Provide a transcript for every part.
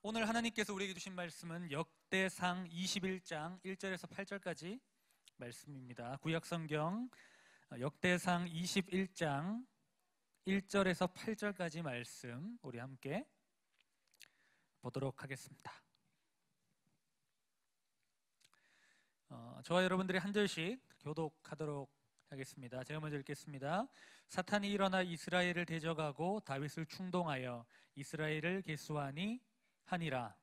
오늘 하나님께서 우리에게 주신 말씀은 역대상 21장 1절에서 8절까지 말씀입니다. 구약성경 역대상 21장 1절에서 8절까지 말씀 우리 함께 보도록 하겠습니다. 저와 여러분들이 한 절씩 교독하도록 하겠습니다. 제가 먼저 읽겠습니다. 사탄이 일어나 이스라엘을 대적하고 다윗을 충동하여 이스라엘을 계수하니 하니라.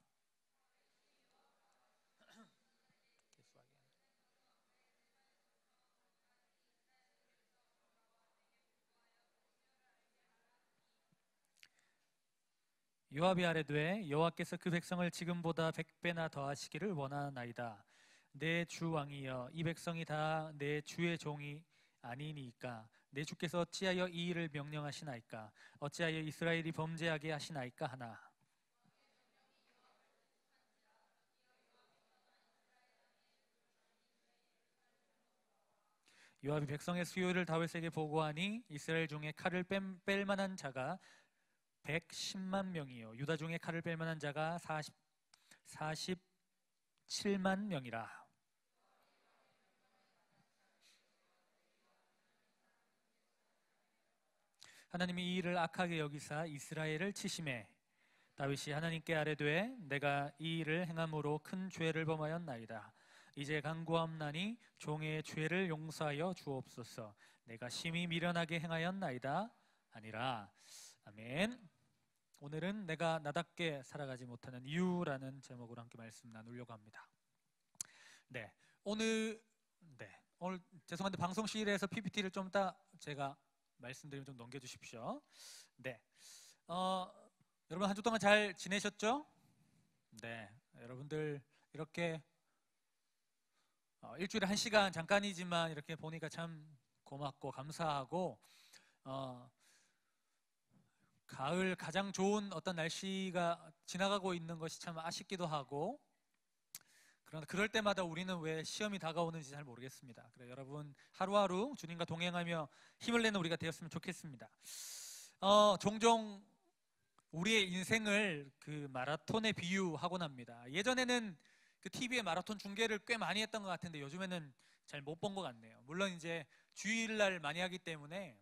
요압이 아뢰되 여호와께서 그 백성을 지금보다 100배나 더하시기를 원하나이다. 내 주 왕이여, 이 백성이 다 내 주의 종이 아니니까 내 주께서 어찌하여 이 일을 명령하시나이까? 어찌하여 이스라엘이 범죄하게 하시나이까 하나. 요압이 백성의 수요를 다윗에게 보고하니 이스라엘 중에 칼을 뺄 만한 자가 110만 명이요 유다 중에 칼을 뺄 만한 자가 47만 명이라. 하나님이 이 일을 악하게 여기사 이스라엘을 치심해 다윗이 하나님께 아뢰되 내가 이 일을 행함으로 큰 죄를 범하였나이다. 이제 간구함나니 종의 죄를 용서하여 주옵소서. 내가 심히 미련하게 행하였나이다 아니라. 아멘. 오늘은 내가 나답게 살아가지 못하는 이유라는 제목으로 함께 말씀 나누려고 합니다. 오늘 죄송한데 방송실에서 PPT를 좀 이따 제가 말씀드리면 좀 넘겨주십시오. 여러분 한 주 동안 잘 지내셨죠? 여러분들 이렇게 일주일에 1시간 잠깐이지만 이렇게 보니까 참 고맙고 감사하고 가을 가장 좋은 어떤 날씨가 지나가고 있는 것이 참 아쉽기도 하고, 그러나 그럴 때마다 우리는 왜 시험이 다가오는지 잘 모르겠습니다. 그래 여러분 하루하루 주님과 동행하며 힘을 내는 우리가 되었으면 좋겠습니다. 종종 우리의 인생을 그 마라톤에 비유하곤 합니다. 예전에는 그 TV에 마라톤 중계를 꽤 많이 했던 것 같은데 요즘에는 잘 못 본 것 같네요. 물론 이제 주일날 많이 하기 때문에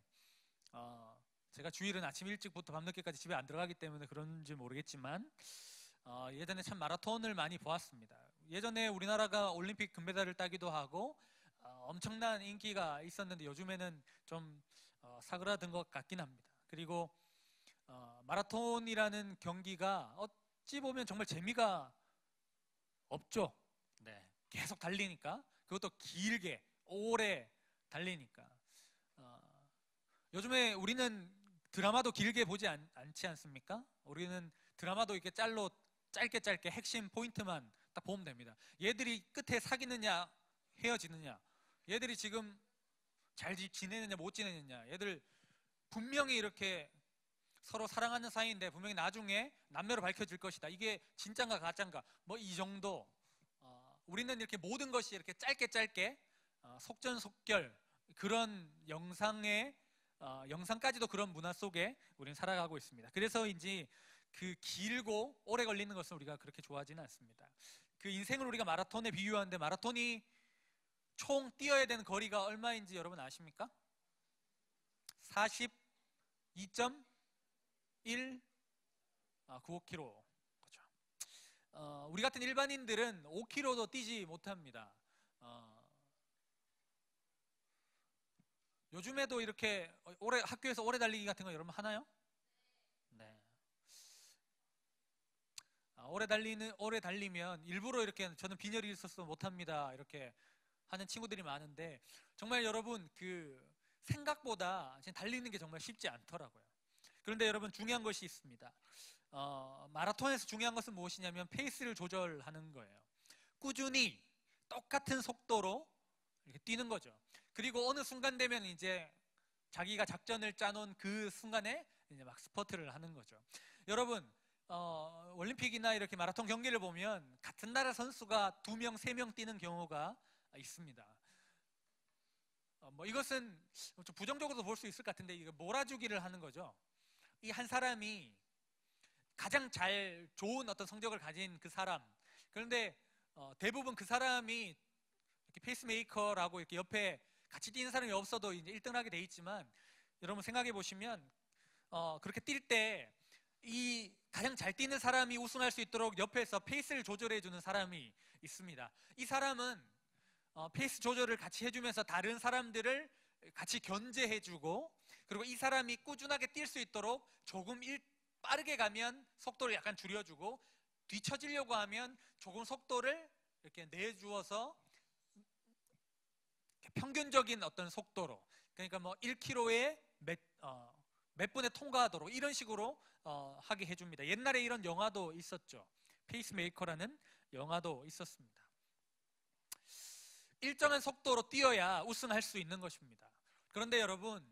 제가 주일은 아침 일찍부터 밤늦게까지 집에 안 들어가기 때문에 그런지 모르겠지만 예전에 참 마라톤을 많이 보았습니다. 예전에 우리나라가 올림픽 금메달을 따기도 하고 엄청난 인기가 있었는데 요즘에는 좀 사그라든 것 같긴 합니다. 그리고 마라톤이라는 경기가 어찌 보면 정말 재미가 없죠. 계속 달리니까, 그것도 길게 오래 달리니까. 요즘에 우리는 드라마도 길게 보지 않지 않습니까? 우리는 드라마도 이렇게 짧게 핵심 포인트만 딱 보면 됩니다. 얘들이 끝에 사귀느냐 헤어지느냐, 얘들이 지금 잘 지내느냐 못 지내느냐, 얘들 분명히 이렇게 서로 사랑하는 사이인데 분명히 나중에 남녀로 밝혀질 것이다. 이게 진짠가 가짠가 뭐 이 정도. 우리는 이렇게 모든 것이 이렇게 짧게 속전속결 그런 영상까지도 그런 문화 속에 우리는 살아가고 있습니다. 그래서인지 그 길고 오래 걸리는 것을 우리가 그렇게 좋아하지는 않습니다. 그 인생을 우리가 마라톤에 비유하는데 마라톤이 총 뛰어야 되는 거리가 얼마인지 여러분 아십니까? 42.1 95km. 그렇죠. 우리 같은 일반인들은 5km도 뛰지 못합니다. 요즘에도 이렇게 학교에서 오래 달리기 같은 거 여러분 하나요? 오래 달리면 일부러 이렇게 저는 빈혈이 있어서 못합니다 이렇게 하는 친구들이 많은데, 정말 여러분 그 생각보다 달리는 게 정말 쉽지 않더라고요. 그런데 여러분 중요한 것이 있습니다. 마라톤에서 중요한 것은 무엇이냐면 페이스를 조절하는 거예요. 꾸준히 똑같은 속도로 이렇게 뛰는 거죠. 그리고 어느 순간 되면 이제 자기가 작전을 짜놓은 그 순간에 이제 막 스퍼트를 하는 거죠. 여러분 올림픽이나 이렇게 마라톤 경기를 보면 같은 나라 선수가 2명, 3명 뛰는 경우가 있습니다. 이것은 좀 부정적으로도 볼 수 있을 것 같은데 이거 몰아주기를 하는 거죠. 이 한 사람이 가장 잘 좋은 어떤 성적을 가진 그 사람. 그런데 대부분 그 사람이 이렇게 페이스메이커라고 이렇게 옆에 같이 뛰는 사람이 없어도 이제 1등을 하게 돼 있지만, 여러분 생각해 보시면 그렇게 뛸 때 이 가장 잘 뛰는 사람이 우승할 수 있도록 옆에서 페이스를 조절해 주는 사람이 있습니다. 이 사람은 페이스 조절을 같이 해주면서 다른 사람들을 같이 견제해 주고, 그리고 이 사람이 꾸준하게 뛸 수 있도록 조금 빠르게 가면 속도를 약간 줄여주고, 뒤처지려고 하면 조금 속도를 이렇게 내주어서 평균적인 어떤 속도로, 그러니까 뭐 1km에 몇 분에 통과하도록 이런 식으로 하게 해줍니다. 옛날에 이런 영화도 있었죠. 페이스메이커라는 영화도 있었습니다. 일정한 속도로 뛰어야 우승할 수 있는 것입니다. 그런데 여러분,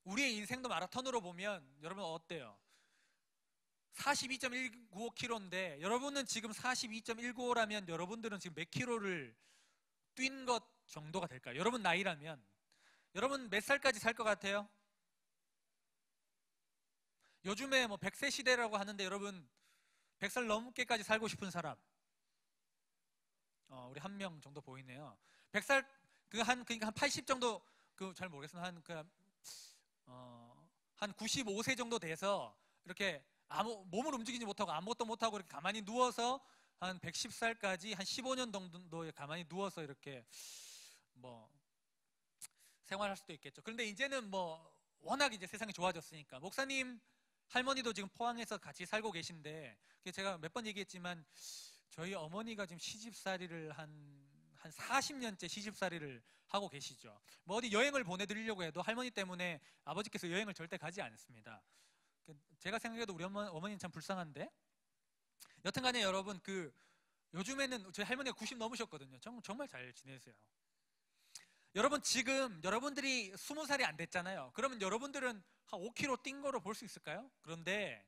우리의 인생도 마라톤으로 보면 여러분 어때요? 42.195km인데 여러분은 지금 42.195라면 여러분들은 지금 몇 킬로를 뛴 것 정도가 될까요? 여러분 나이라면 여러분 몇 살까지 살 것 같아요? 요즘에 뭐 100세 시대라고 하는데 여러분 100살 넘게까지 살고 싶은 사람 우리 한 명 정도 보이네요. 100살 그러니까 한 80 정도 잘 모르겠습니다. 한 95세 정도 돼서 이렇게 몸을 움직이지 못하고 아무것도 못하고 이렇게 가만히 누워서 한 110살까지 한 15년 정도에 가만히 누워서 이렇게 뭐 생활할 수도 있겠죠. 그런데 이제는 뭐 워낙 이제 세상이 좋아졌으니까, 목사님 할머니도 지금 포항에서 같이 살고 계신데, 제가 몇 번 얘기했지만 저희 어머니가 지금 시집살이를 한 40년째 시집살이를 하고 계시죠. 뭐 어디 여행을 보내드리려고 해도 할머니 때문에 아버지께서 여행을 절대 가지 않습니다. 제가 생각해도 우리 어머니는 참 불쌍한데, 여튼간에 여러분 요즘에는 저희 할머니가 90 넘으셨거든요. 정말 잘 지내세요. 여러분 지금 여러분들이 20살이 안 됐잖아요. 그러면 여러분들은 한 5km 뛴 거로 볼 수 있을까요? 그런데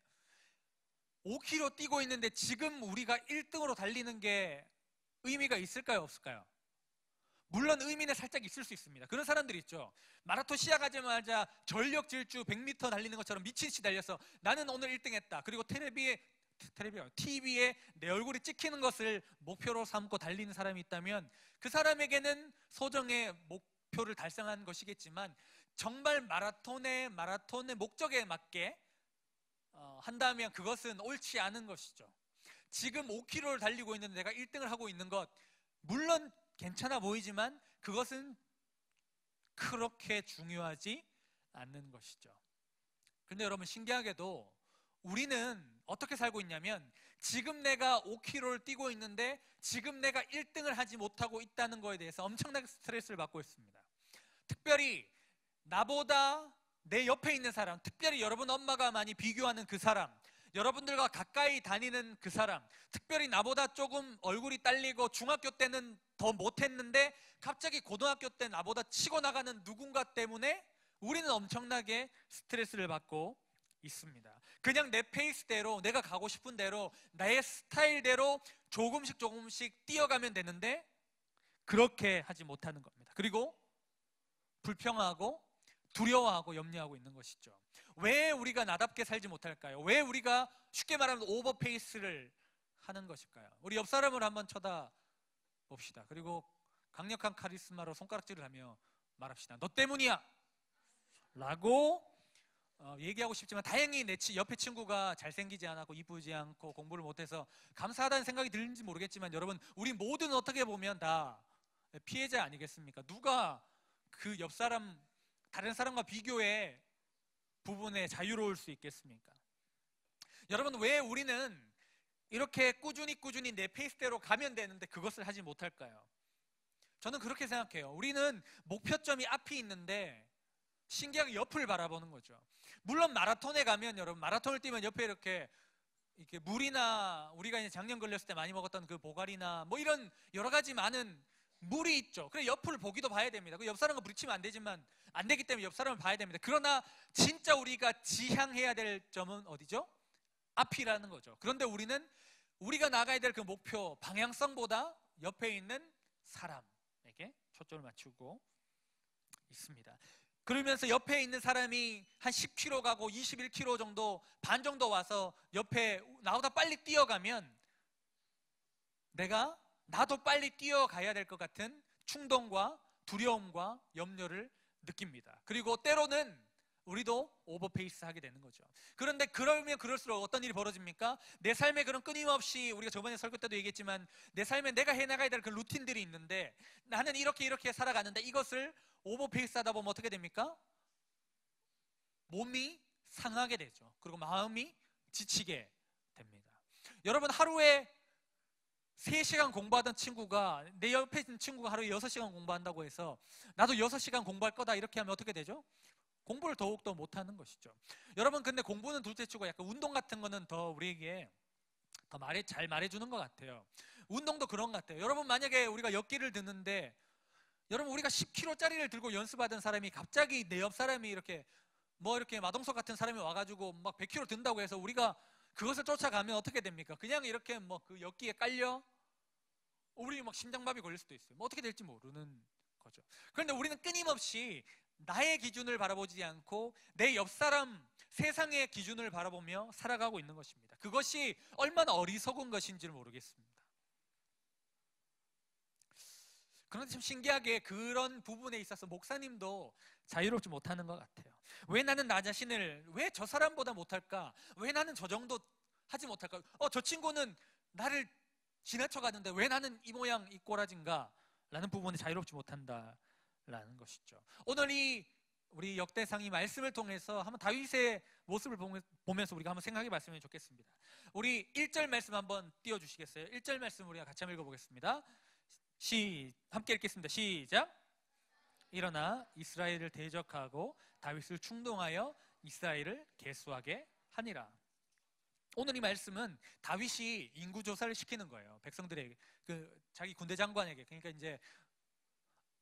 5km 뛰고 있는데 지금 우리가 1등으로 달리는 게 의미가 있을까요? 없을까요? 물론 의미는 살짝 있을 수 있습니다. 그런 사람들이 있죠. 마라톤 시작하자마자 전력 질주 100m 달리는 것처럼 미친 듯이 달려서 나는 오늘 1등 했다. 그리고 TV에 내 얼굴이 찍히는 것을 목표로 삼고 달리는 사람이 있다면 그 사람에게는 소정의 목표를 달성한 것이겠지만, 정말 마라톤의 목적에 맞게 한다면 그것은 옳지 않은 것이죠. 지금 5km를 달리고 있는데 내가 1등을 하고 있는 것, 물론 괜찮아 보이지만 그것은 그렇게 중요하지 않는 것이죠. 그런데 여러분 신기하게도 우리는 어떻게 살고 있냐면, 지금 내가 5km를 뛰고 있는데 지금 내가 1등을 하지 못하고 있다는 거에 대해서 엄청나게 스트레스를 받고 있습니다. 특별히 나보다 내 옆에 있는 사람, 특별히 여러분 엄마가 많이 비교하는 그 사람, 여러분들과 가까이 다니는 그 사람, 특별히 나보다 조금 얼굴이 딸리고 중학교 때는 더 못했는데 갑자기 고등학교 때 나보다 치고 나가는 누군가 때문에 우리는 엄청나게 스트레스를 받고 있습니다. 그냥 내 페이스대로, 내가 가고 싶은 대로, 나의 스타일대로 조금씩 뛰어가면 되는데 그렇게 하지 못하는 겁니다. 그리고 불평하고 두려워하고 염려하고 있는 것이죠. 왜 우리가 나답게 살지 못할까요? 왜 우리가 쉽게 말하면 오버페이스를 하는 것일까요? 우리 옆 사람을 한번 쳐다봅시다. 그리고 강력한 카리스마로 손가락질을 하며 말합시다. 너 때문이야! 라고 얘기하고 싶지만, 다행히 내 옆에 친구가 잘생기지 않고 이쁘지 않고 공부를 못해서 감사하다는 생각이 드는지 모르겠지만, 여러분 우리 모두는 어떻게 보면 다 피해자 아니겠습니까? 누가 그 옆 사람, 다른 사람과 비교해 부분에 자유로울 수 있겠습니까? 여러분 왜 우리는 이렇게 꾸준히 내 페이스대로 가면 되는데 그것을 하지 못할까요? 저는 그렇게 생각해요. 우리는 목표점이 앞이 있는데 신기하게 옆을 바라보는 거죠. 물론 마라톤에 가면, 여러분 마라톤을 뛰면 옆에 이렇게 물이나 우리가 이제 작년 걸렸을 때 많이 먹었던 그 보가리나 뭐 이런 여러 가지 많은 물이 있죠. 그래 옆을 보기도 봐야 됩니다. 그 옆 사람과 부딪히면 안 되지만, 안 되기 때문에 옆 사람을 봐야 됩니다. 그러나 진짜 우리가 지향해야 될 점은 어디죠? 앞이라는 거죠. 그런데 우리가 나가야 될 그 목표 방향성보다 옆에 있는 사람에게 초점을 맞추고 있습니다. 그러면서 옆에 있는 사람이 한 10km 가고 21km 정도, 반 정도 와서 옆에 나보다 빨리 뛰어가면 나도 빨리 뛰어가야 될 것 같은 충동과 두려움과 염려를 느낍니다. 그리고 때로는 우리도 오버페이스 하게 되는 거죠. 그런데 그러면 그럴수록 어떤 일이 벌어집니까? 내 삶에 그런 끊임없이, 우리가 저번에 설교 때도 얘기했지만, 내 삶에 내가 해나가야 될 그 루틴들이 있는데, 나는 이렇게 살아가는데, 이것을 오버페이스 하다 보면 어떻게 됩니까? 몸이 상하게 되죠. 그리고 마음이 지치게 됩니다. 여러분, 하루에 3시간 공부하던 친구가, 내 옆에 있는 친구가 하루에 6시간 공부한다고 해서 나도 6시간 공부할 거다 이렇게 하면 어떻게 되죠? 공부를 더욱더 못하는 것이죠. 여러분, 근데 공부는 둘째치고 약간 운동 같은 거는 더 우리에게 더 잘 말해주는 것 같아요. 운동도 그런 것 같아요. 여러분, 만약에 우리가 역기를 듣는데, 여러분, 우리가 10kg짜리를 들고 연습하던 사람이 갑자기 내 옆 사람이 이렇게 마동석 같은 사람이 와가지고 막 100kg 든다고 해서 우리가 그것을 쫓아가면 어떻게 됩니까? 그냥 이렇게 그 역기에 깔려 우리 막 심장마비 걸릴 수도 있어요. 어떻게 될지 모르는 거죠. 그런데 우리는 끊임없이 나의 기준을 바라보지 않고 내 옆 사람, 세상의 기준을 바라보며 살아가고 있는 것입니다. 그것이 얼마나 어리석은 것인지를 모르겠습니다. 그런데 참 신기하게 그런 부분에 있어서 목사님도 자유롭지 못하는 것 같아요. 왜 나는 나 자신을, 왜 저 사람보다 못할까? 왜 나는 저 정도 하지 못할까? 저 친구는 나를 지나쳐가는데 왜 나는 이 모양 이 꼬라진가? 라는 부분에 자유롭지 못한다라는 것이죠. 오늘 우리 역대상 말씀을 통해서 한번 다윗의 모습을 보면서 우리가 한번 생각해 봤으면 좋겠습니다. 우리 1절 말씀 한번 띄워주시겠어요? 1절 말씀 우리가 같이 한번 읽어보겠습니다. 함께 읽겠습니다. 시작. 일어나 이스라엘을 대적하고 다윗을 충동하여 이스라엘을 계수하게 하니라. 오늘 이 말씀은 다윗이 인구조사를 시키는 거예요. 백성들에게, 자기 군대 장관에게. 그러니까 이제,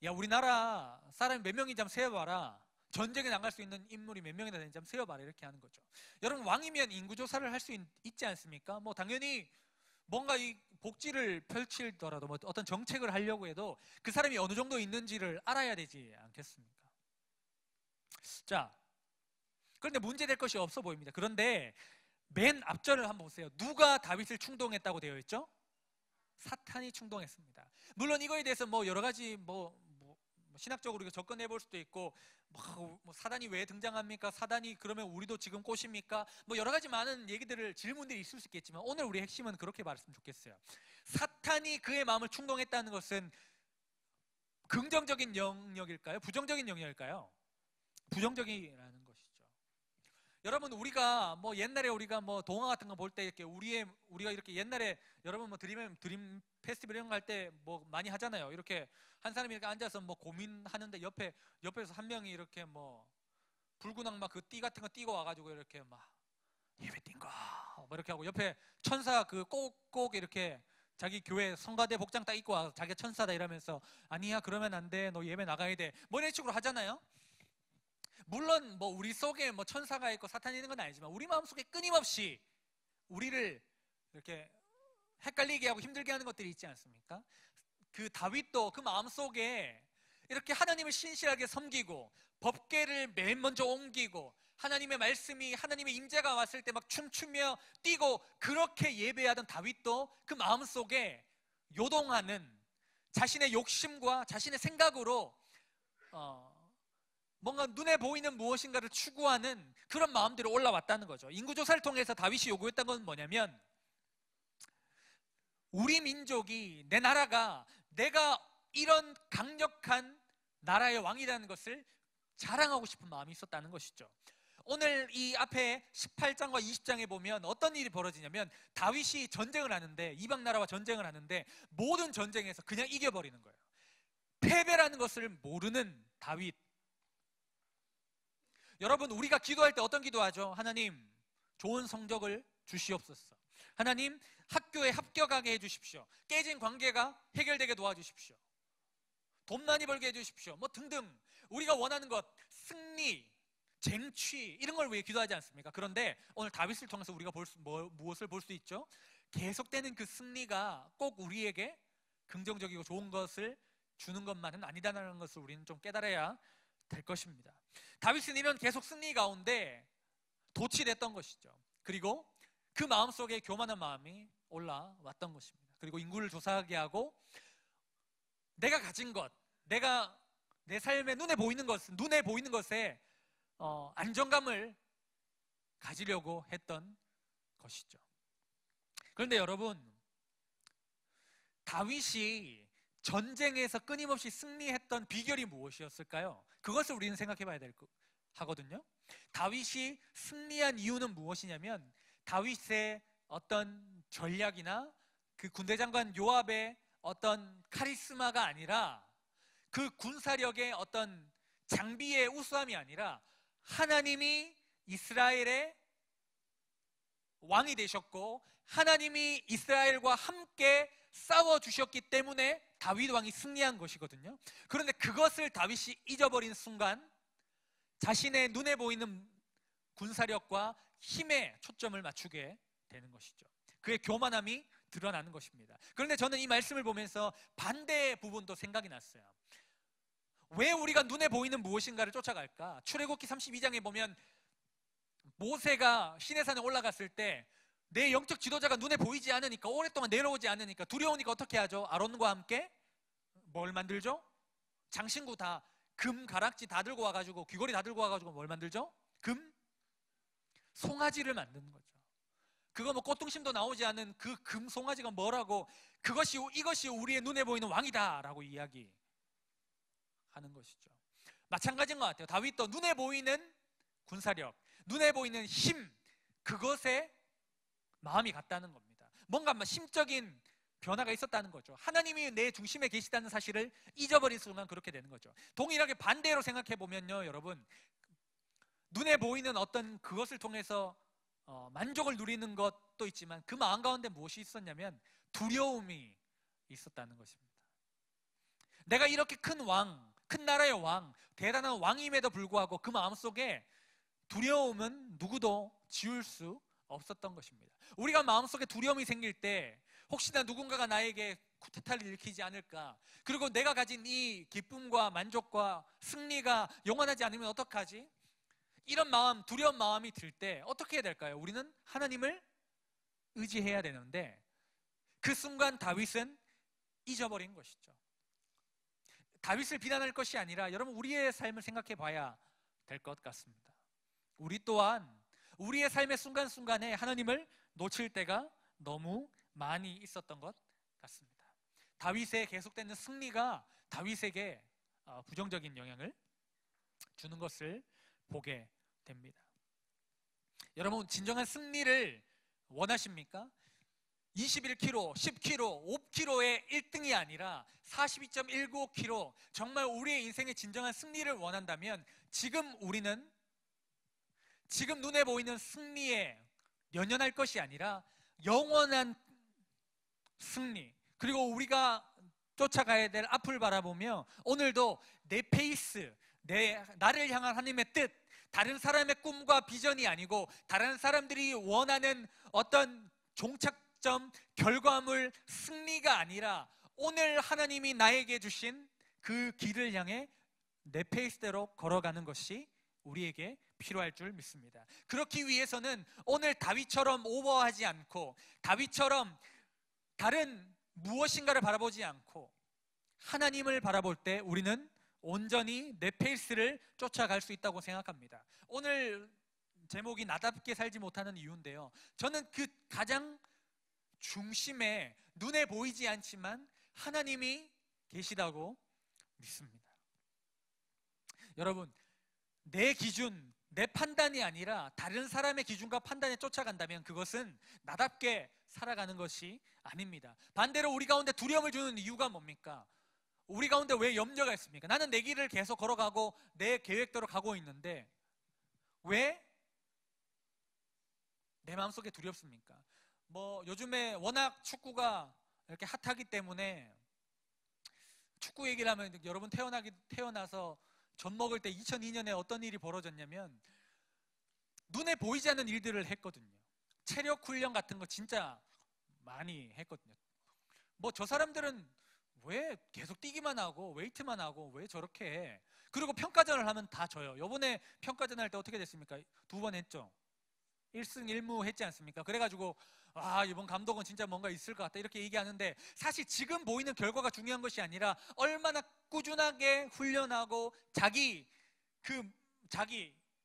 야, 우리나라 사람이 몇 명인지 한번 세어봐라. 전쟁에 나갈 수 있는 인물이 몇 명이나 되는지 한번 세어봐라. 이렇게 하는 거죠. 여러분, 왕이면 인구조사를 할 수 있지 않습니까? 당연히 뭔가 이 복지를 펼치더라도 어떤 정책을 하려고 해도 그 사람이 어느 정도 있는지를 알아야 되지 않겠습니까? 자, 그런데 문제될 것이 없어 보입니다. 그런데 맨 앞절을 한번 보세요. 누가 다윗을 충동했다고 되어 있죠? 사탄이 충동했습니다. 물론 이거에 대해서 여러 가지 신학적으로 우리가 접근해 볼 수도 있고, 사단이 왜 등장합니까? 사단이 그러면 우리도 지금 꽃입니까? 여러 가지 많은 질문들이 있을 수 있겠지만, 오늘 우리 핵심은 그렇게 말했으면 좋겠어요. 사탄이 그의 마음을 충동했다는 것은 긍정적인 영역일까요? 부정적인 영역일까요? 부정적이라는 것이죠. 여러분, 우리가 옛날에 우리가 동화 같은 거 볼 때 이렇게 우리가 이렇게 옛날에 여러분 드림 페스티벌 이런 거 할 때 많이 하잖아요. 이렇게 한 사람이 이렇게 앉아서 고민하는데 옆에서 한 명이 이렇게 붉은 악마 그 띠 같은 거 띠고 와가지고 이렇게 예배 띵가 이렇게 하고, 옆에 천사 꼭 이렇게 자기 교회 성가대 복장 딱 입고 와서 자기가 천사다 이러면서, 아니야 그러면 안 돼, 너 예배 나가야 돼, 이런 식으로 하잖아요. 물론 우리 속에 천사가 있고 사탄이 있는 건 아니지만, 우리 마음속에 끊임없이 우리를 이렇게 헷갈리게 하고 힘들게 하는 것들이 있지 않습니까? 그 다윗도 그 마음속에 이렇게 하나님을 신실하게 섬기고 법궤를 맨 먼저 옮기고, 하나님의 말씀이, 하나님의 임재가 왔을 때 막 춤추며 뛰고 그렇게 예배하던 다윗도 그 마음속에 요동하는 자신의 욕심과 자신의 생각으로 뭔가 눈에 보이는 무엇인가를 추구하는 그런 마음들이 올라왔다는 거죠. 인구조사를 통해서 다윗이 요구했던 건 뭐냐면, 우리 민족이, 내 나라가, 내가 이런 강력한 나라의 왕이라는 것을 자랑하고 싶은 마음이 있었다는 것이죠. 오늘 이 앞에 18장과 20장에 보면 어떤 일이 벌어지냐면, 다윗이 전쟁을 하는데, 이방 나라와 전쟁을 하는데 모든 전쟁에서 그냥 이겨버리는 거예요. 패배라는 것을 모르는 다윗. 여러분, 우리가 기도할 때 어떤 기도하죠? 하나님, 좋은 성적을 주시옵소서. 하나님, 학교에 합격하게 해주십시오. 깨진 관계가 해결되게 도와주십시오. 돈 많이 벌게 해주십시오. 등등 우리가 원하는 것, 승리, 쟁취, 이런 걸 위해 기도하지 않습니까? 그런데 오늘 다윗을 통해서 우리가 무엇을 볼 수 있죠? 계속되는 그 승리가 꼭 우리에게 긍정적이고 좋은 것을 주는 것만은 아니다라는 것을 우리는 좀 깨달아야 될 것입니다. 다윗은 이런 계속 승리 가운데 도취됐던 것이죠. 그리고 그 마음속에 교만한 마음이 올라왔던 것입니다. 그리고 인구를 조사하게 하고 내가 가진 것, 내가 내 삶에 눈에 보이는 것에 안정감을 가지려고 했던 것이죠. 그런데 여러분, 다윗이 전쟁에서 끊임없이 승리했던 비결이 무엇이었을까요? 그것을 우리는 생각해 봐야 하거든요. 다윗이 승리한 이유는 무엇이냐면 다윗의 어떤 전략이나 그 군대 장관 요압의 어떤 카리스마가 아니라 그 군사력의 어떤 장비의 우수함이 아니라 하나님이 이스라엘의 왕이 되셨고 하나님이 이스라엘과 함께 싸워주셨기 때문에 다윗 왕이 승리한 것이거든요. 그런데 그것을 다윗이 잊어버린 순간 자신의 눈에 보이는 군사력과 힘에 초점을 맞추게 되는 것이죠. 그의 교만함이 드러나는 것입니다. 그런데 저는 이 말씀을 보면서 반대의 부분도 생각이 났어요. 왜 우리가 눈에 보이는 무엇인가를 쫓아갈까? 출애굽기 32장에 보면 모세가 시내산에 올라갔을 때 내 영적 지도자가 눈에 보이지 않으니까, 오랫동안 내려오지 않으니까 두려우니까 어떻게 하죠? 아론과 함께 뭘 만들죠? 장신구 다, 금 가락지 다 들고 와가지고, 귀걸이 다 들고 와가지고 뭘 만들죠? 금 송아지를 만드는 거죠. 그거 뭐 꽃등심도 나오지 않은 그 금 송아지가 뭐라고, 이것이 우리의 눈에 보이는 왕이다 라고 이야기하는 것이죠. 마찬가지인 것 같아요. 다윗도 눈에 보이는 군사력, 눈에 보이는 힘, 그것에 마음이 갔다는 겁니다. 뭔가 심적인 변화가 있었다는 거죠. 하나님이 내 중심에 계시다는 사실을 잊어버린 순간 그렇게 되는 거죠. 동일하게 반대로 생각해 보면요, 여러분, 눈에 보이는 어떤 그것을 통해서 만족을 누리는 것도 있지만 그 마음 가운데 무엇이 있었냐면 두려움이 있었다는 것입니다. 내가 이렇게 큰 왕, 큰 나라의 왕, 대단한 왕임에도 불구하고 그 마음속에 두려움은 누구도 지울 수 없었던 것입니다. 우리가 마음속에 두려움이 생길 때 혹시나 누군가가 나에게 쿠데타를 일으키지 않을까, 그리고 내가 가진 이 기쁨과 만족과 승리가 영원하지 않으면 어떡하지? 이런 마음, 두려운 마음이 들 때 어떻게 해야 될까요? 우리는 하나님을 의지해야 되는데 그 순간 다윗은 잊어버린 것이죠. 다윗을 비난할 것이 아니라 여러분, 우리의 삶을 생각해 봐야 될 것 같습니다. 우리 또한 우리의 삶의 순간순간에 하나님을 놓칠 때가 너무 많이 있었던 것 같습니다. 다윗의 계속되는 승리가 다윗에게 부정적인 영향을 주는 것을 보게 됩니다. 여러분, 진정한 승리를 원하십니까? 21km, 10km, 5km의 1등이 아니라 42.195km, 정말 우리의 인생의 진정한 승리를 원한다면 우리는 지금 눈에 보이는 승리에 연연할 것이 아니라 영원한 승리, 그리고 우리가 쫓아가야 될 앞을 바라보며 오늘도 내 페이스, 나를 향한 하나님의 뜻, 다른 사람의 꿈과 비전이 아니고 다른 사람들이 원하는 어떤 종착점, 결과물, 승리가 아니라 오늘 하나님이 나에게 주신 그 길을 향해 내 페이스대로 걸어가는 것이 우리에게 필요할 줄 믿습니다. 그렇기 위해서는 오늘 다윗처럼 오버하지 않고, 다윗처럼 다른 무엇인가를 바라보지 않고 하나님을 바라볼 때 우리는 온전히 내 페이스를 쫓아갈 수 있다고 생각합니다. 오늘 제목이 나답게 살지 못하는 이유인데요, 저는 그 가장 중심에 눈에 보이지 않지만 하나님이 계시다고 믿습니다. 여러분, 내 기준, 내 판단이 아니라 다른 사람의 기준과 판단에 쫓아간다면 그것은 나답게 살아가는 것이 아닙니다. 반대로 우리 가운데 두려움을 주는 이유가 뭡니까? 우리 가운데 왜 염려가 있습니까? 나는 내 길을 계속 걸어가고 내 계획대로 가고 있는데 왜 내 마음속에 두렵습니까? 요즘에 워낙 축구가 이렇게 핫하기 때문에 축구 얘기를 하면 여러분 태어나서 젖 먹을 때 2002년에 어떤 일이 벌어졌냐면 눈에 보이지 않는 일들을 했거든요. 체력 훈련 같은 거 진짜 많이 했거든요. 저 사람들은 왜 계속 뛰기만 하고 웨이트만 하고 왜 저렇게 해? 그리고 평가전을 하면 다 져요. 요번에 평가전 할 때 어떻게 됐습니까? 2번 했죠. 1승 1무 했지 않습니까? 그래가지고 이번 감독은 진짜 뭔가 있을 것 같다 이렇게 얘기하는데, 사실 지금 보이는 결과가 중요한 것이 아니라 얼마나 꾸준하게 훈련하고 자기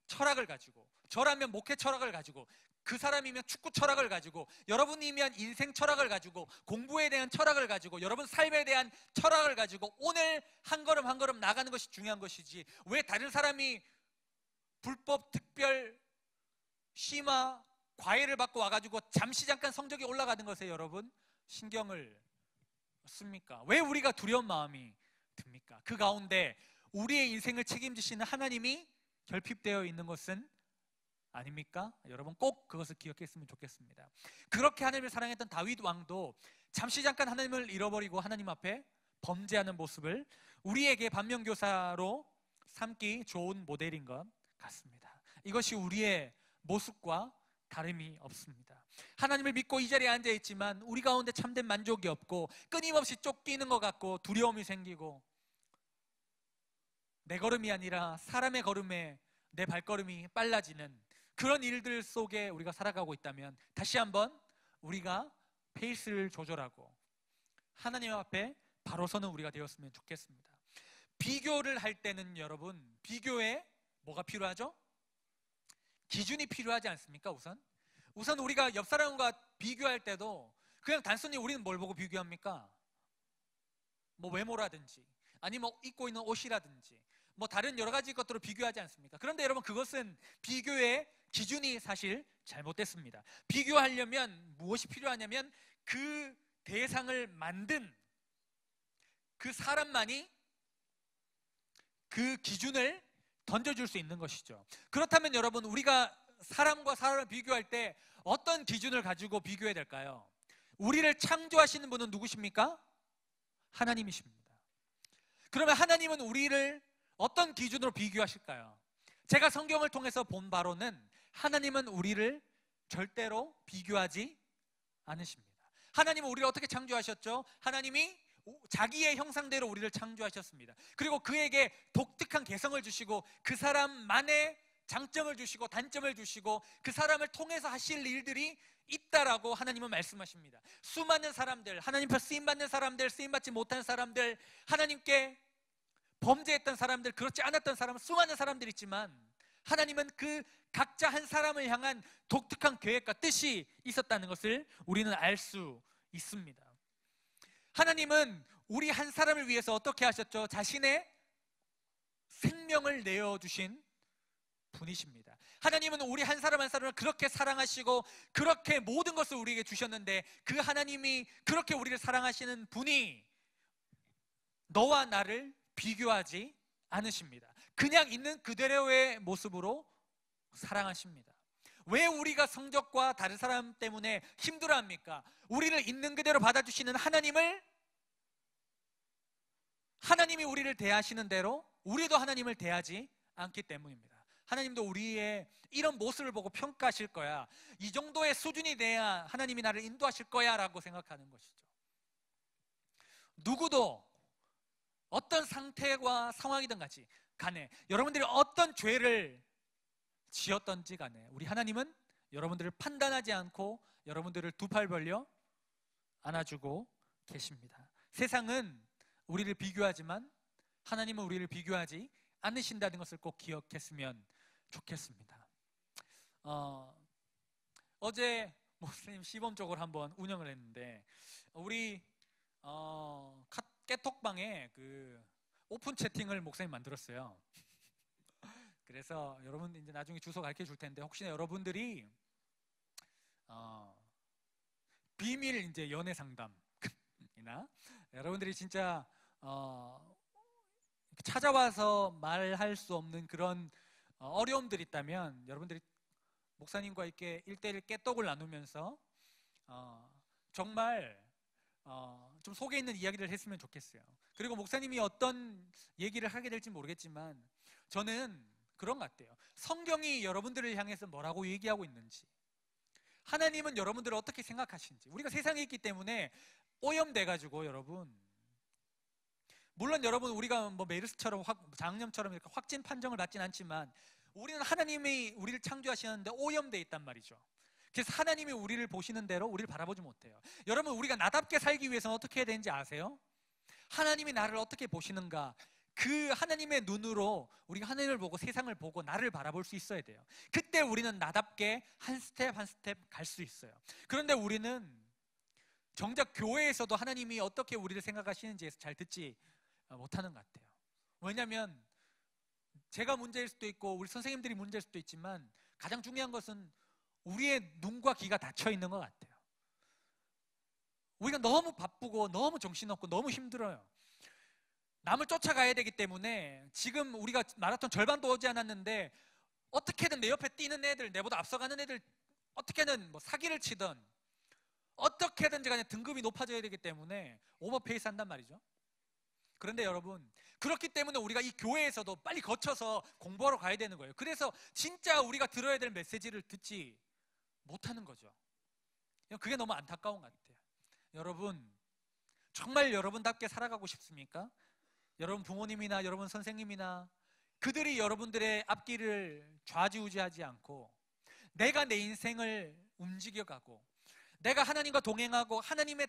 철학을 가지고, 저라면 목회 철학을 가지고, 그 사람이면 축구 철학을 가지고, 여러분이면 인생 철학을 가지고, 공부에 대한 철학을 가지고, 여러분 삶에 대한 철학을 가지고 오늘 한 걸음 한 걸음 나가는 것이 중요한 것이지, 왜 다른 사람이 불법 특별 심화 과외를 받고 와가지고 잠시 잠깐 성적이 올라가는 것에 여러분 신경을 씁니까? 왜 우리가 두려운 마음이 듭니까? 그 가운데 우리의 인생을 책임지시는 하나님이 결핍되어 있는 것은 아닙니까? 여러분 꼭 그것을 기억했으면 좋겠습니다. 그렇게 하나님을 사랑했던 다윗 왕도 잠시 잠깐 하나님을 잃어버리고 하나님 앞에 범죄하는 모습을 우리에게 반면교사로 삼기 좋은 모델인 것 같습니다. 이것이 우리의 모습과 다름이 없습니다. 하나님을 믿고 이 자리에 앉아있지만 우리 가운데 참된 만족이 없고, 끊임없이 쫓기는 것 같고 두려움이 생기고, 내 걸음이 아니라 사람의 걸음에 내 발걸음이 빨라지는 그런 일들 속에 우리가 살아가고 있다면, 다시 한번 우리가 페이스를 조절하고 하나님 앞에 바로 서는 우리가 되었으면 좋겠습니다. 비교를 할 때는 여러분, 비교에 뭐가 필요하죠? 기준이 필요하지 않습니까? 우선 우리가 옆 사람과 비교할 때도 그냥 단순히 우리는 뭘 보고 비교합니까? 뭐 외모라든지, 아니면 입고 있는 옷이라든지, 뭐 다른 여러 가지 것들을 비교하지 않습니까? 그런데 여러분, 그것은 비교의 기준이 사실 잘못됐습니다. 비교하려면 무엇이 필요하냐면 그 대상을 만든 그 사람만이 그 기준을 던져줄 수 있는 것이죠. 그렇다면 여러분, 우리가 사람과 사람을 비교할 때 어떤 기준을 가지고 비교해야 될까요? 우리를 창조하시는 분은 누구십니까? 하나님이십니다. 그러면 하나님은 우리를 어떤 기준으로 비교하실까요? 제가 성경을 통해서 본 바로는 하나님은 우리를 절대로 비교하지 않으십니다. 하나님은 우리를 어떻게 창조하셨죠? 하나님이 자기의 형상대로 우리를 창조하셨습니다. 그리고 그에게 독특한 개성을 주시고, 그 사람만의 장점을 주시고 단점을 주시고, 그 사람을 통해서 하실 일들이 있다라고 하나님은 말씀하십니다. 수많은 사람들, 하나님 편 쓰임받는 사람들, 쓰임받지 못한 사람들, 하나님께 범죄했던 사람들, 그렇지 않았던 사람, 수많은 사람들이 있지만 하나님은 그 각자 한 사람을 향한 독특한 계획과 뜻이 있었다는 것을 우리는 알 수 있습니다. 하나님은 우리 한 사람을 위해서 어떻게 하셨죠? 자신의 생명을 내어주신 분이십니다. 하나님은 우리 한 사람 한 사람을 그렇게 사랑하시고 그렇게 모든 것을 우리에게 주셨는데, 그 하나님이 그렇게 우리를 사랑하시는 분이 너와 나를 비교하지 않으십니다. 그냥 있는 그대로의 모습으로 사랑하십니다. 왜 우리가 성적과 다른 사람 때문에 힘들어합니까? 우리를 있는 그대로 받아주시는 하나님이 우리를 대하시는 대로 우리도 하나님을 대하지 않기 때문입니다. 하나님도 우리의 이런 모습을 보고 평가하실 거야, 이 정도의 수준이 돼야 하나님이 나를 인도하실 거야 라고 생각하는 것이죠. 누구도 어떤 상태와 상황이든 간에 여러분들이 어떤 죄를 지었던지 간에 우리 하나님은 여러분들을 판단하지 않고 여러분들을 두 팔 벌려 안아주고 계십니다. 세상은 우리를 비교하지만 하나님은 우리를 비교하지 않으신다는 것을 꼭 기억했으면 좋겠습니다. 어제 목사님 시범 쪽으로 한번 운영을 했는데, 우리 깨톡방에 그 오픈 채팅을 목사님 만들었어요. 그래서 여러분 이제 나중에 주소 가르쳐 줄 텐데, 혹시나 여러분들이 비밀 이제 연애 상담이나 여러분들이 진짜 찾아와서 말할 수 없는 그런 어려움들이 있다면, 여러분들이 목사님과 이렇게 1대1 깨떡을 나누면서 정말 좀 속에 있는 이야기를 했으면 좋겠어요. 그리고 목사님이 어떤 얘기를 하게 될지 모르겠지만 저는 그런 것 같아요. 성경이 여러분들을 향해서 뭐라고 얘기하고 있는지, 하나님은 여러분들을 어떻게 생각하시는지, 우리가 세상에 있기 때문에 오염돼가지고 여러분 물론 여러분 우리가 뭐 메르스처럼 장염처럼 이렇게 확진 판정을 받진 않지만 우리는 하나님이 우리를 창조하시는데 오염되어 있단 말이죠. 그래서 하나님이 우리를 보시는 대로 우리를 바라보지 못해요. 여러분 우리가 나답게 살기 위해서는 어떻게 해야 되는지 아세요? 하나님이 나를 어떻게 보시는가, 그 하나님의 눈으로 우리가 하나님을 보고 세상을 보고 나를 바라볼 수 있어야 돼요. 그때 우리는 나답게 한 스텝 한 스텝 갈 수 있어요. 그런데 우리는 정작 교회에서도 하나님이 어떻게 우리를 생각하시는지에서 잘 듣지 못하는 것 같아요. 왜냐하면 제가 문제일 수도 있고 우리 선생님들이 문제일 수도 있지만 가장 중요한 것은 우리의 눈과 귀가 닫혀 있는 것 같아요. 우리가 너무 바쁘고 너무 정신없고 너무 힘들어요. 남을 쫓아가야 되기 때문에 지금 우리가 마라톤 절반도 오지 않았는데 어떻게든 내 옆에 뛰는 애들, 내보다 앞서가는 애들 어떻게든 뭐 사기를 치든 어떻게든지 간에 등급이 높아져야 되기 때문에 오버페이스 한단 말이죠. 그런데 여러분, 그렇기 때문에 우리가 이 교회에서도 빨리 거쳐서 공부하러 가야 되는 거예요. 그래서 진짜 우리가 들어야 될 메시지를 듣지 못하는 거죠. 그게 너무 안타까운 것 같아요. 여러분, 정말 여러분답게 살아가고 싶습니까? 여러분 부모님이나 여러분 선생님이나 그들이 여러분들의 앞길을 좌지우지하지 않고 내가 내 인생을 움직여가고 내가 하나님과 동행하고 하나님의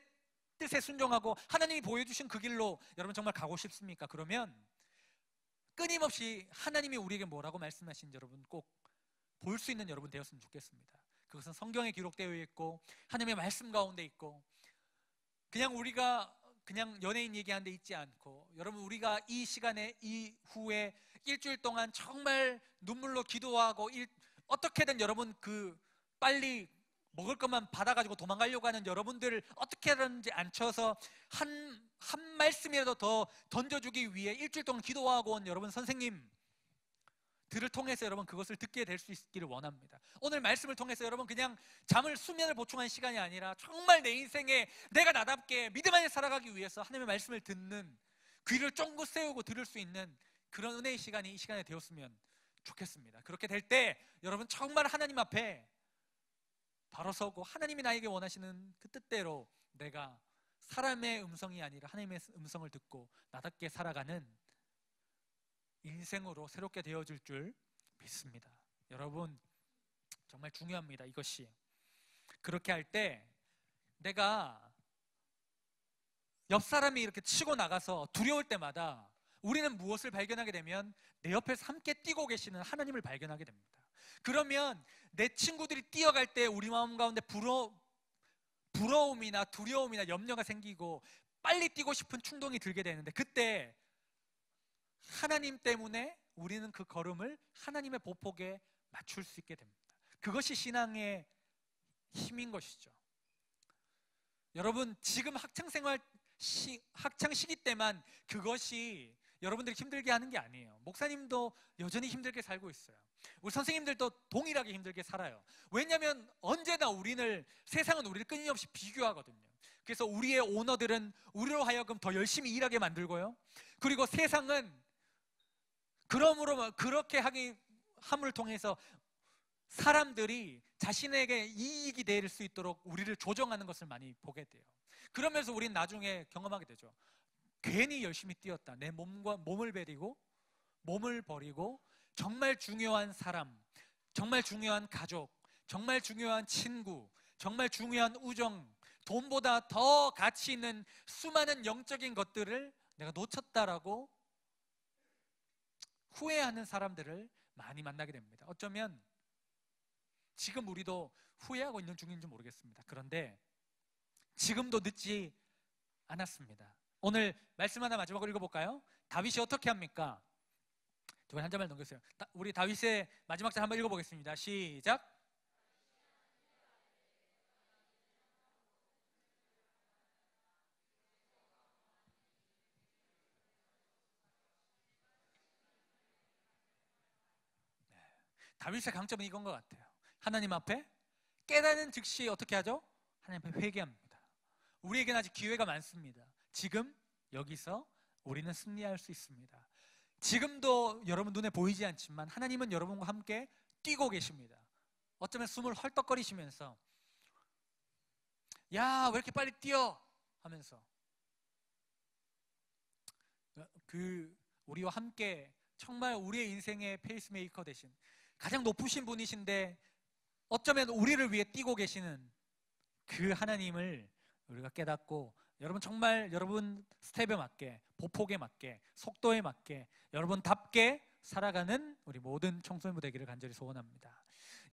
뜻에 순종하고 하나님이 보여주신 그 길로 여러분 정말 가고 싶습니까? 그러면 끊임없이 하나님이 우리에게 뭐라고 말씀하신지 여러분 꼭 볼 수 있는 여러분 되었으면 좋겠습니다. 그것은 성경에 기록되어 있고 하나님의 말씀 가운데 있고 그냥 우리가 그냥 연예인 얘기하는 데 있지 않고 여러분 우리가 이 시간에 이후에 일주일 동안 정말 눈물로 기도하고 어떻게든 여러분 그 빨리 먹을 것만 받아가지고 도망가려고 하는 여러분들을 어떻게든지 앉혀서 한 말씀이라도 더 던져주기 위해 일주일 동안 기도하고 온 여러분 선생님들을 통해서 여러분 그것을 듣게 될 수 있기를 원합니다. 오늘 말씀을 통해서 여러분 그냥 수면을 보충하는 시간이 아니라 정말 내 인생에 내가 나답게 믿음 안에 살아가기 위해서 하나님의 말씀을 듣는 귀를 쫑긋 세우고 들을 수 있는 그런 은혜의 시간이 이 시간에 되었으면 좋겠습니다. 그렇게 될 때 여러분 정말 하나님 앞에 바로 서고 하나님이 나에게 원하시는 그 뜻대로 내가 사람의 음성이 아니라 하나님의 음성을 듣고 나답게 살아가는 인생으로 새롭게 되어질 줄 믿습니다. 여러분 정말 중요합니다. 이것이 그렇게 할 때 내가 옆 사람이 이렇게 치고 나가서 두려울 때마다 우리는 무엇을 발견하게 되면 내 옆에서 함께 뛰고 계시는 하나님을 발견하게 됩니다. 그러면 내 친구들이 뛰어갈 때 우리 마음 가운데 부러움이나 두려움이나 염려가 생기고 빨리 뛰고 싶은 충동이 들게 되는데 그때 하나님 때문에 우리는 그 걸음을 하나님의 보폭에 맞출 수 있게 됩니다. 그것이 신앙의 힘인 것이죠. 여러분 지금 학창 시기 때만 그것이 여러분들이 힘들게 하는 게 아니에요. 목사님도 여전히 힘들게 살고 있어요. 우리 선생님들도 동일하게 힘들게 살아요. 왜냐하면 언제나 세상은 우리를 끊임없이 비교하거든요. 그래서 우리의 오너들은 우리로 하여금 더 열심히 일하게 만들고요. 그리고 세상은 그러므로 그렇게 함을 통해서 사람들이 자신에게 이익이 될 수 있도록 우리를 조정하는 것을 많이 보게 돼요. 그러면서 우리는 나중에 경험하게 되죠. 괜히 열심히 뛰었다. 내 몸을 버리고 정말 중요한 사람, 정말 중요한 가족, 정말 중요한 친구, 정말 중요한 우정, 돈보다 더 가치 있는 수많은 영적인 것들을 내가 놓쳤다라고 후회하는 사람들을 많이 만나게 됩니다. 어쩌면 지금 우리도 후회하고 있는 중인지 모르겠습니다. 그런데 지금도 늦지 않았습니다. 오늘 말씀 하나 마지막으로 읽어볼까요? 다윗이 어떻게 합니까? 저번에 한 장만 넘겼어요. 우리 다윗의 마지막 절 한번 읽어보겠습니다. 시작. 다윗의 강점은 이건 것 같아요. 하나님 앞에 깨닫는 즉시 어떻게 하죠? 하나님 앞에 회개합니다. 우리에게는 아직 기회가 많습니다. 지금 여기서 우리는 승리할 수 있습니다. 지금도 여러분 눈에 보이지 않지만 하나님은 여러분과 함께 뛰고 계십니다. 어쩌면 숨을 헐떡거리시면서 야, 왜 이렇게 빨리 뛰어? 하면서 우리와 함께 정말 우리의 인생의 페이스메이커 되신 가장 높으신 분이신데 어쩌면 우리를 위해 뛰고 계시는 그 하나님을 우리가 깨닫고 여러분 정말 여러분 스텝에 맞게, 보폭에 맞게, 속도에 맞게 여러분답게 살아가는 우리 모든 청소년부 되기를 간절히 소원합니다.